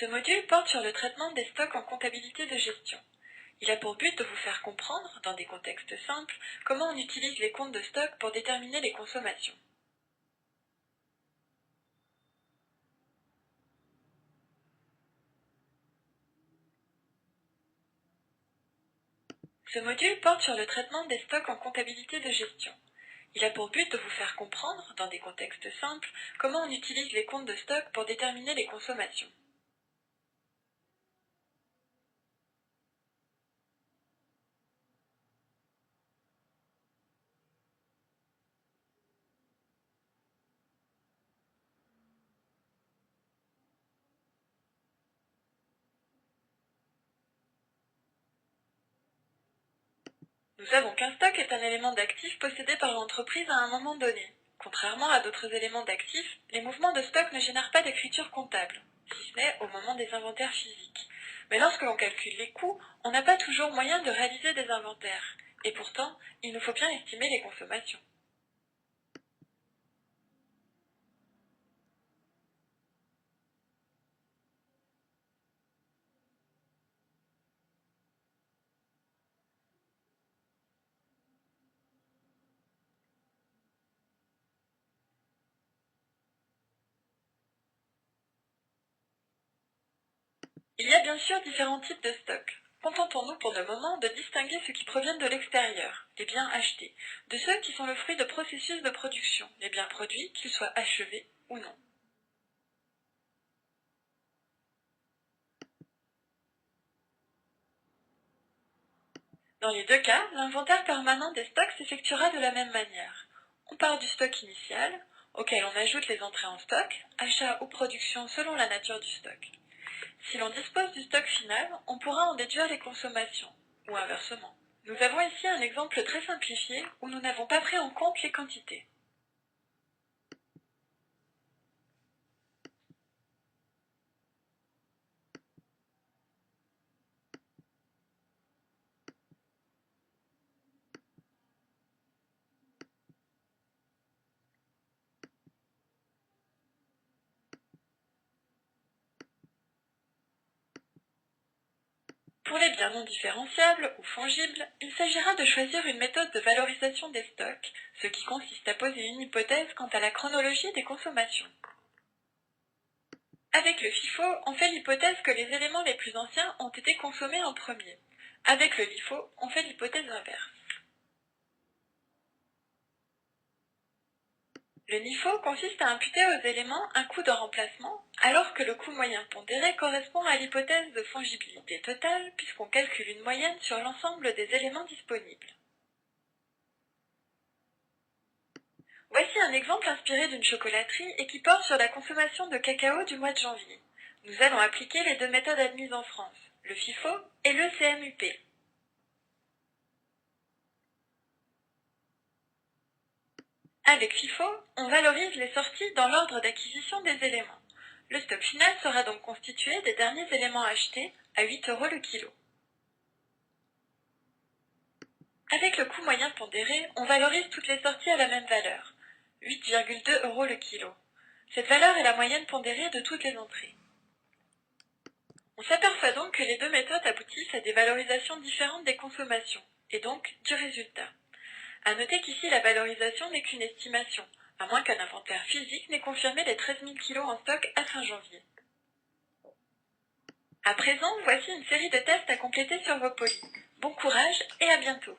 Ce module porte sur le traitement des stocks en comptabilité de gestion. Il a pour but de vous faire comprendre, dans des contextes simples, comment on utilise les comptes de stock pour déterminer les consommations. Ce module porte sur le traitement des stocks en comptabilité de gestion. Il a pour but de vous faire comprendre, dans des contextes simples, comment on utilise les comptes de stock pour déterminer les consommations. Nous savons qu'un stock est un élément d'actif possédé par l'entreprise à un moment donné. Contrairement à d'autres éléments d'actifs, les mouvements de stock ne génèrent pas d'écriture comptable, si ce n'est au moment des inventaires physiques. Mais lorsque l'on calcule les coûts, on n'a pas toujours moyen de réaliser des inventaires. Et pourtant, il nous faut bien estimer les consommations. Il y a bien sûr différents types de stocks. Contentons-nous pour le moment de distinguer ceux qui proviennent de l'extérieur, les biens achetés, de ceux qui sont le fruit de processus de production, les biens produits, qu'ils soient achevés ou non. Dans les deux cas, l'inventaire permanent des stocks s'effectuera de la même manière. On part du stock initial, auquel on ajoute les entrées en stock, achat ou production selon la nature du stock. Si l'on dispose du stock final, on pourra en déduire les consommations, ou inversement. Nous avons ici un exemple très simplifié où nous n'avons pas pris en compte les quantités. Pour les biens non différenciables ou fongibles, il s'agira de choisir une méthode de valorisation des stocks, ce qui consiste à poser une hypothèse quant à la chronologie des consommations. Avec le FIFO, on fait l'hypothèse que les éléments les plus anciens ont été consommés en premier. Avec le LIFO, on fait l'hypothèse inverse. Le NIFO consiste à imputer aux éléments un coût de remplacement, alors que le coût moyen pondéré correspond à l'hypothèse de fongibilité totale, puisqu'on calcule une moyenne sur l'ensemble des éléments disponibles. Voici un exemple inspiré d'une chocolaterie et qui porte sur la consommation de cacao du mois de janvier. Nous allons appliquer les deux méthodes admises en France, le FIFO et le CMUP. Avec FIFO, on valorise les sorties dans l'ordre d'acquisition des éléments. Le stock final sera donc constitué des derniers éléments achetés à 8 € le kilo. Avec le coût moyen pondéré, on valorise toutes les sorties à la même valeur, 8,2 € le kilo. Cette valeur est la moyenne pondérée de toutes les entrées. On s'aperçoit donc que les deux méthodes aboutissent à des valorisations différentes des consommations, et donc du résultat. À noter qu'ici la valorisation n'est qu'une estimation, à moins qu'un inventaire physique n'ait confirmé les 13 000 kg en stock à fin janvier. À présent, voici une série de tests à compléter sur vos polis. Bon courage et à bientôt!